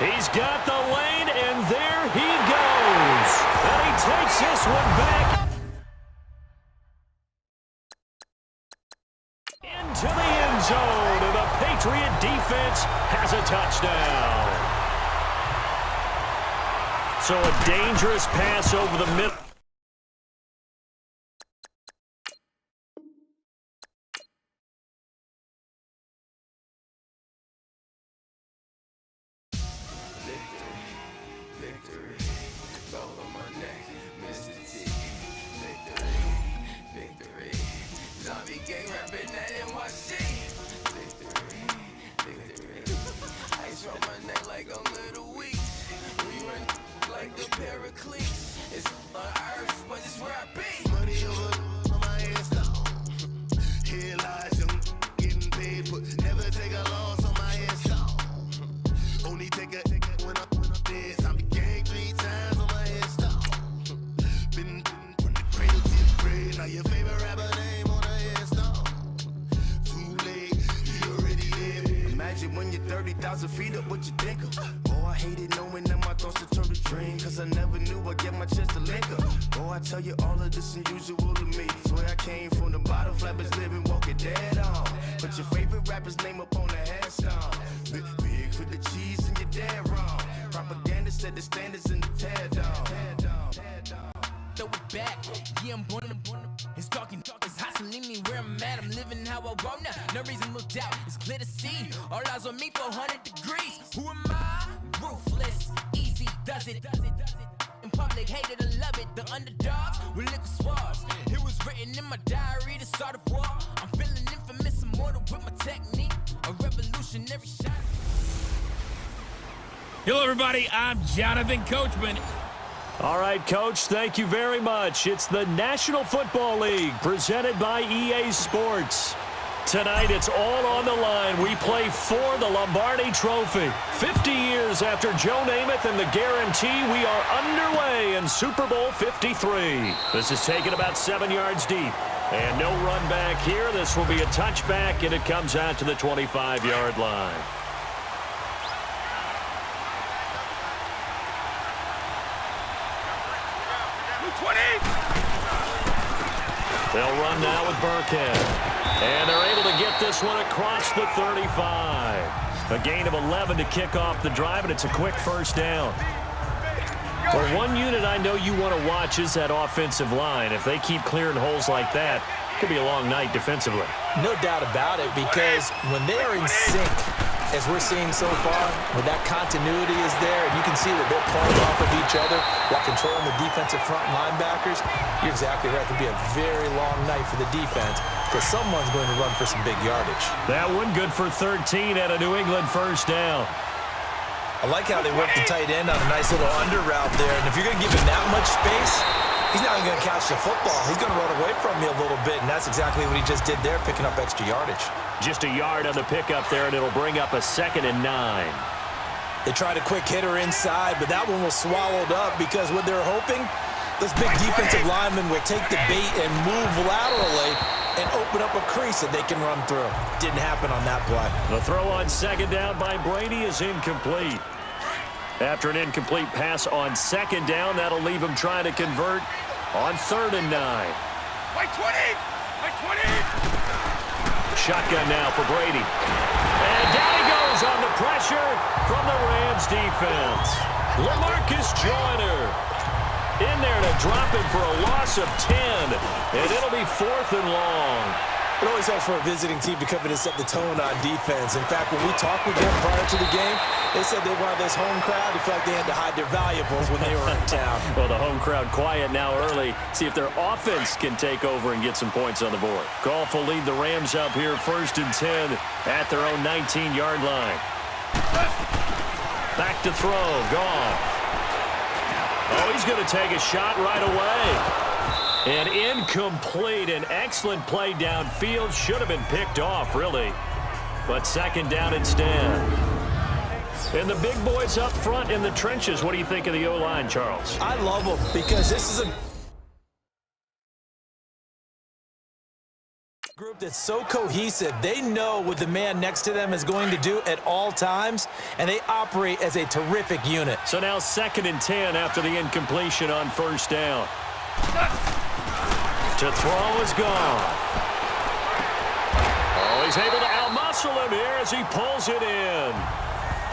He's got the lane, and there he goes. And he takes this one back into the end zone. And the Patriot defense has a touchdown. So a dangerous pass over the middle. When you're 30,000 feet up, what you think of? Oh, I hated knowing that my thoughts would turn to dream, cause I never knew I'd get my chance to link up. Oh, I tell you all of this unusual to me. Swear I came from the bottom, flappers living, walking dead on. Put your favorite rapper's name up on the headstone. Big for the cheese and you're dead wrong. Propaganda set the standards in the tear down. Throw it back, yeah, I'm born. It's talking, it's hustling me where I'm at. I'm living how I want now. No reason to look out, it's clear to see. All eyes on me for 100 degrees. Who am I? Ruthless, easy, does it. In public, hated or love it. The underdogs with liquor swabs. It was written in my diary to start a war. I'm feeling infamous, immortal with my technique. A revolutionary shot. Hello, everybody. I'm Jonathan Coachman. All right, Coach, thank you very much. It's the National Football League presented by EA Sports. Tonight, it's all on the line. We play for the Lombardi Trophy. 50 years after Joe Namath and the guarantee, we are underway in Super Bowl 53. This is taken about 7 yards deep. And no run back here. This will be a touchback, and it comes out to the 25-yard line. They'll run now with Burkhead. And they're able to get this one across the 35. A gain of 11 to kick off the drive, and it's a quick first down. Well, one unit I know you want to watch is that offensive line. If they keep clearing holes like that, it could be a long night defensively. No doubt about it, because when they are in sync, as we're seeing so far, when that continuity is there, and you can see that they're playing off of each other while controlling the defensive front linebackers, you're exactly right. It could be a very long night for the defense because someone's going to run for some big yardage. That one good for 13 at a New England first down. I like how they work the tight end on a nice little under route there, and if you're going to give him that much space, he's not even going to catch the football. He's going to run away from me a little bit, and that's exactly what he just did there, picking up extra yardage. Just a yard on the pickup there, and it'll bring up a 2nd and 9. They tried a quick hitter inside, but that one was swallowed up because what they're hoping, those big defensive linemen will take the bait and move laterally and open up a crease that they can run through. Didn't happen on that play. The throw on 2nd down by Brady is incomplete. After an incomplete pass on 2nd down, that'll leave him trying to convert on 3rd and 9. By 20! By 20! Shotgun now for Brady. And down he goes on the pressure from the Rams defense. LaMarcus Joyner in there to drop him for a loss of 10. And it'll be 4th and long. It always helps for a visiting team to come in and set the tone on defense. In fact, when we talked with them prior to the game, they said they wanted this home crowd to feel like they had to hide their valuables when they were in town. Well, the home crowd quiet now early. See if their offense can take over and get some points on the board. Goff will lead the Rams up here 1st and 10 at their own 19-yard line. Back to throw. Goff. Oh, he's going to take a shot right away. And incomplete. An excellent play downfield. Should have been picked off, really. But 2nd down instead. And the big boys up front in the trenches. What do you think of the O-line, Charles? I love them because this is a group group that's so cohesive. They know what the man next to them is going to do at all times, and they operate as a terrific unit. So now 2nd and 10 after the incompletion on 1st down. To throw is gone. Oh, he's able to outmuscle him here as he pulls it in.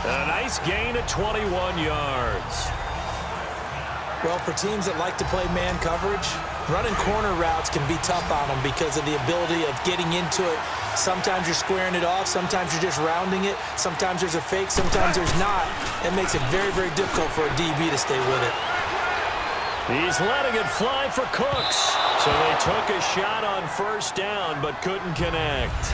A nice gain of 21 yards. Well, for teams that like to play man coverage, running corner routes can be tough on them because of the ability of getting into it. Sometimes you're squaring it off. Sometimes you're just rounding it. Sometimes there's a fake. Sometimes there's not. It makes it very, very difficult for a DB to stay with it. He's letting it fly for Cooks. So they took a shot on 1st down but couldn't connect.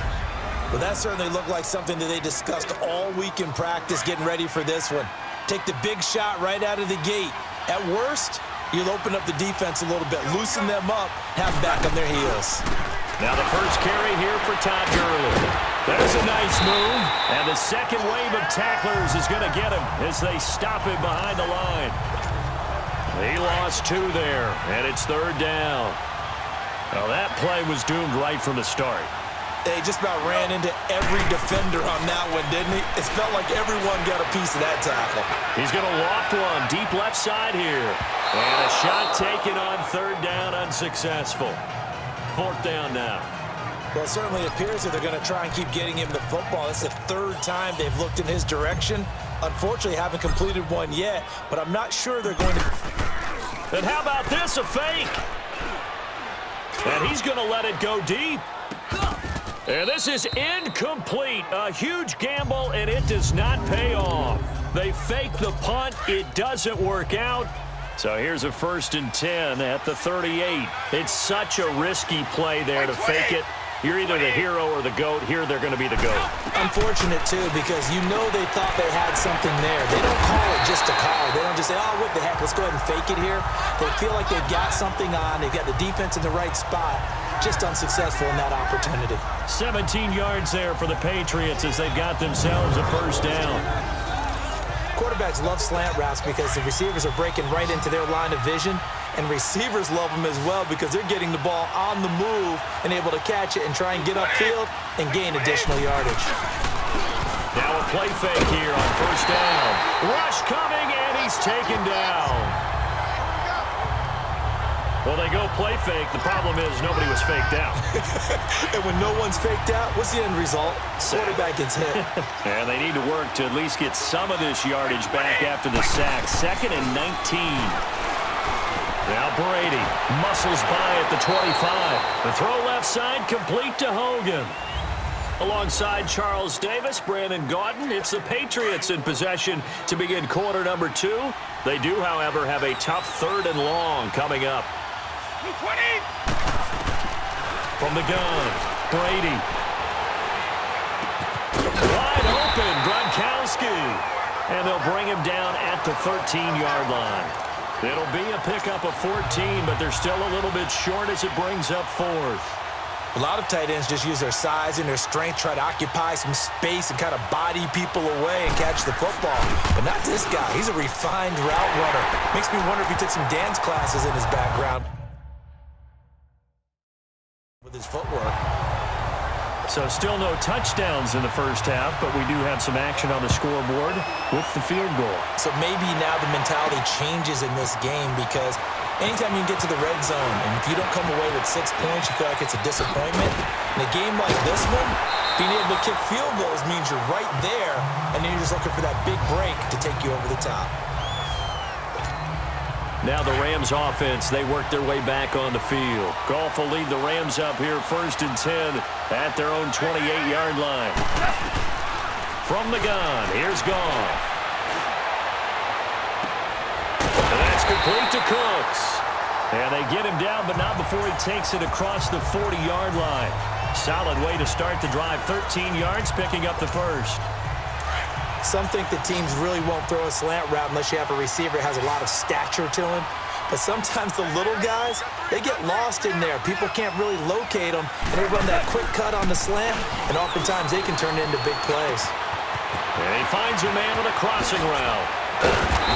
Well, that certainly looked like something that they discussed all week in practice getting ready for this one. Take the big shot right out of the gate. At worst, you'll open up the defense a little bit, loosen them up, have them back on their heels. Now the first carry here for Todd Gurley. There's a nice move, and the second wave of tacklers is going to get him as they stop him behind the line. He lost 2 there, and it's 3rd down. Well, that play was doomed right from the start. They just about ran into every defender on that one, didn't he? It felt like everyone got a piece of that tackle. He's going to loft one deep left side here. And a shot taken on 3rd down, unsuccessful. 4th down now. Well, it certainly appears that they're going to try and keep getting him the football. It's the 3rd time they've looked in his direction. Unfortunately, haven't completed one yet, but I'm not sure they're going to. And how about this, a fake? And he's going to let it go deep. And this is incomplete. A huge gamble, and it does not pay off. They fake the punt. It doesn't work out. So here's a 1st and 10 at the 38. It's such a risky play there to fake it. You're either the hero or the GOAT. Here they're going to be the GOAT. Unfortunate, too, because you know they thought they had something there. They don't call it just to call it. They don't just say, oh, what the heck, let's go ahead and fake it here. They feel like they've got something on. They've got the defense in the right spot. Just unsuccessful in that opportunity. 17 yards there for the Patriots as they've got themselves a 1st down. Quarterbacks love slant routes because the receivers are breaking right into their line of vision, and receivers love them as well because they're getting the ball on the move and able to catch it and try and get upfield and gain additional yardage. Now a play fake here on 1st down. Rush coming, and he's taken down. Well, they go play fake. The problem is nobody was faked out. And when no one's faked out, what's the end result? Quarterback gets hit. And they need to work to at least get some of this yardage back after the sack. 2nd and 19. Now Brady muscles by at the 25. The throw left side complete to Hogan. Alongside Charles Davis, Brandon Gaudin, it's the Patriots in possession to begin quarter number 2. They do, however, have a tough 3rd and long coming up. 20! From the gun, Brady. Wide open, Gronkowski. And they'll bring him down at the 13-yard line. It'll be a pickup of 14, but they're still a little bit short as it brings up 4th. A lot of tight ends just use their size and their strength, try to occupy some space and kind of body people away and catch the football. But not this guy. He's a refined route runner. Makes me wonder if he took some dance classes in his background with his footwork. So still no touchdowns in the 1st half, but we do have some action on the scoreboard with the field goal. So maybe now the mentality changes in this game because anytime you can get to the red zone, and if you don't come away with 6 points, you feel like it's a disappointment. In a game like this one, being able to kick field goals means you're right there, and then you're just looking for that big break to take you over the top. Now the Rams offense, they work their way back on the field. Goff will lead the Rams up here 1st and 10 at their own 28-yard line. From the gun, here's Goff. And that's complete to Cooks. And they get him down, but not before he takes it across the 40-yard line. Solid way to start the drive. 13 yards, picking up the 1st. Some think that teams really won't throw a slant route unless you have a receiver that has a lot of stature to him. But sometimes the little guys, they get lost in there. People can't really locate them, and they run that quick cut on the slant, and oftentimes they can turn it into big plays. And he finds a man with a crossing route.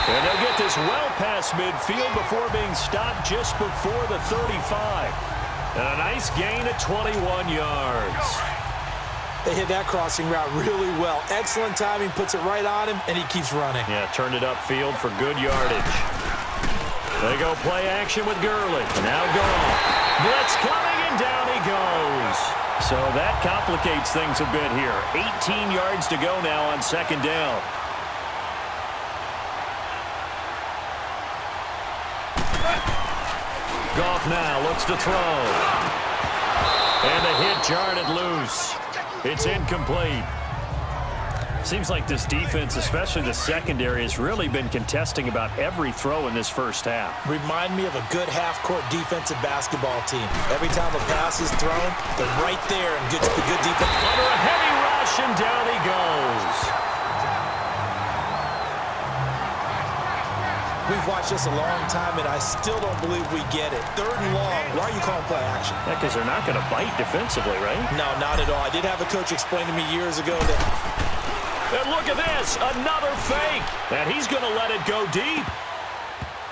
And they'll get this well past midfield before being stopped just before the 35. And a nice gain of 21 yards. They hit that crossing route really well. Excellent timing, puts it right on him, and he keeps running. Yeah, turned it upfield for good yardage. They go play action with Gurley. Now gone. Blitz coming, and down he goes. So that complicates things a bit here. 18 yards to go now on second down. Goff now looks to throw. And the hit jarred it loose. It's incomplete. Seems like this defense, especially the secondary, has really been contesting about every throw in this first half. Remind me of a good half-court defensive basketball team. Every time a pass is thrown, they're right there and gets the good defense. Under a heavy rush, and down he goes. We've watched this a long time, and I still don't believe we get it. Third and long. Why are you calling play action? Yeah, because they're not going to bite defensively, right? No, not at all. I did have a coach explain to me years ago that... And look at this, another fake. And he's going to let it go deep.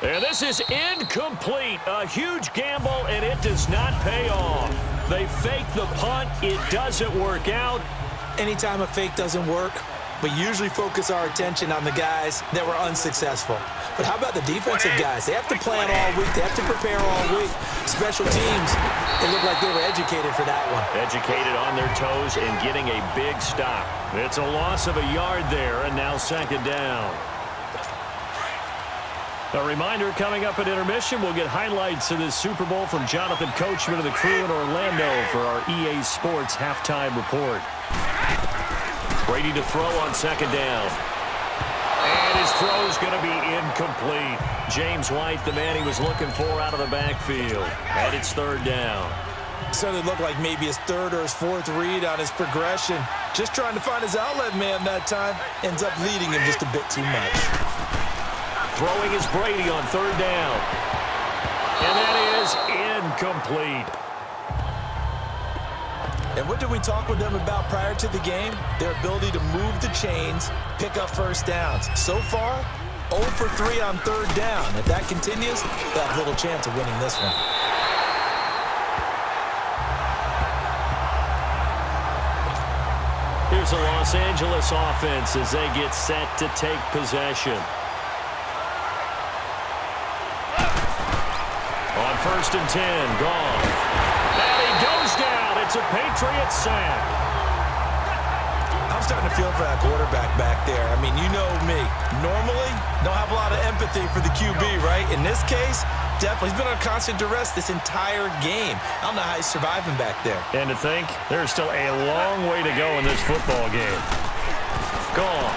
And this is incomplete. A huge gamble, and it does not pay off. They fake the punt. It doesn't work out. Anytime a fake doesn't work, we usually focus our attention on the guys that were unsuccessful. But how about the defensive guys? They have to plan all week. They have to prepare all week. Special teams, it looked like they were educated for that one. Educated on their toes and getting a big stop. It's a loss of a yard there, and now second down. A reminder coming up at intermission, we'll get highlights of this Super Bowl from Jonathan Coachman and the crew in Orlando for our EA Sports halftime report. Brady to throw on second down. And his throw's going to be incomplete. James White, the man he was looking for out of the backfield. And it's third down. So it looked like maybe his third or his fourth read on his progression. Just trying to find his outlet man that time. Ends up leading him just a bit too much. Throwing is Brady on third down. And that is incomplete. And what did we talk with them about prior to the game? Their ability to move the chains, pick up first downs. So far, 0 for 3 on third down. If that continues, they'll have little chance of winning this one. Here's a Los Angeles offense as they get set to take possession. On first and 10, Goff. And he goes down. It's a Patriot sack. I'm starting to feel for that quarterback back there. I mean, you know me. Normally, don't have a lot of empathy for the QB, right? In this case, definitely. He's been on constant duress this entire game. I don't know how he's surviving back there. And to think, there's still a long way to go in this football game. Gone.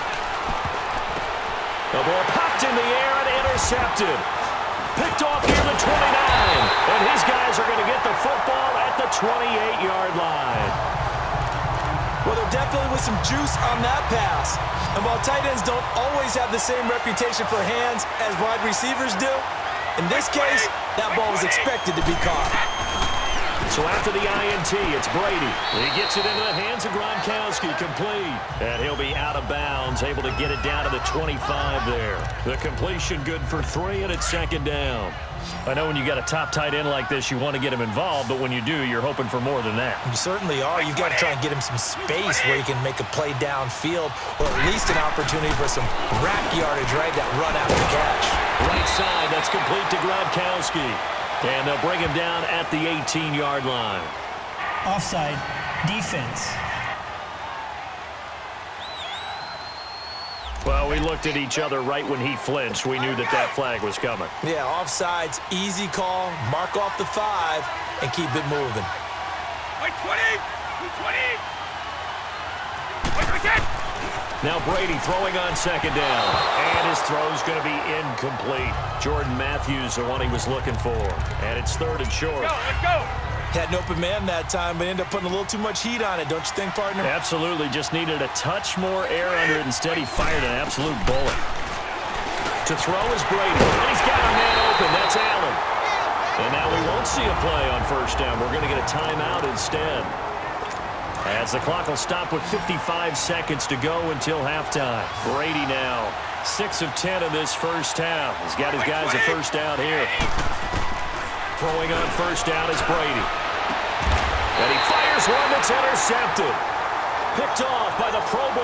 The ball popped in the air and intercepted. Picked off near the 29. And his guys are going to get the football at the 28-yard line. Well, there definitely was some juice on that pass. And while tight ends don't always have the same reputation for hands as wide receivers do, in this case, that ball was expected to be caught. So after the INT, it's Brady. He gets it into the hands of Gronkowski, complete. And he'll be out of bounds, able to get it down to the 25 there. The completion good for 3, and it's second down. I know when you got a top tight end like this, you want to get him involved, but when you do, you're hoping for more than that. You certainly are. You've got to try and get him some space where he can make a play downfield, or at least an opportunity for some rack yardage, right? That run after catch. Right side, that's complete to Gronkowski. And they'll bring him down at the 18-yard line. Offside, defense. Well, we looked at each other right when he flinched. We knew that that flag was coming. Yeah, offsides, easy call, mark off the 5, and keep it moving. Wait, 20! 20! Wait, again! Now Brady throwing on second down. And his throw's going to be incomplete. Jordan Matthews, the one he was looking for. And it's third and short. Let's go! Had an open man that time, but ended up putting a little too much heat on it, don't you think, partner? Absolutely. Just needed a touch more air under it. Instead, he fired an absolute bullet. To throw is Brady. And he's got a man open. That's Allen. And now we won't see a play on first down. We're going to get a timeout instead. As the clock will stop with 55 seconds to go until halftime. Brady now 6 of 10 in this first half. He's got his guys a first down here. Throwing on first down is Brady. one that's intercepted. Picked off by the Pro Bowl.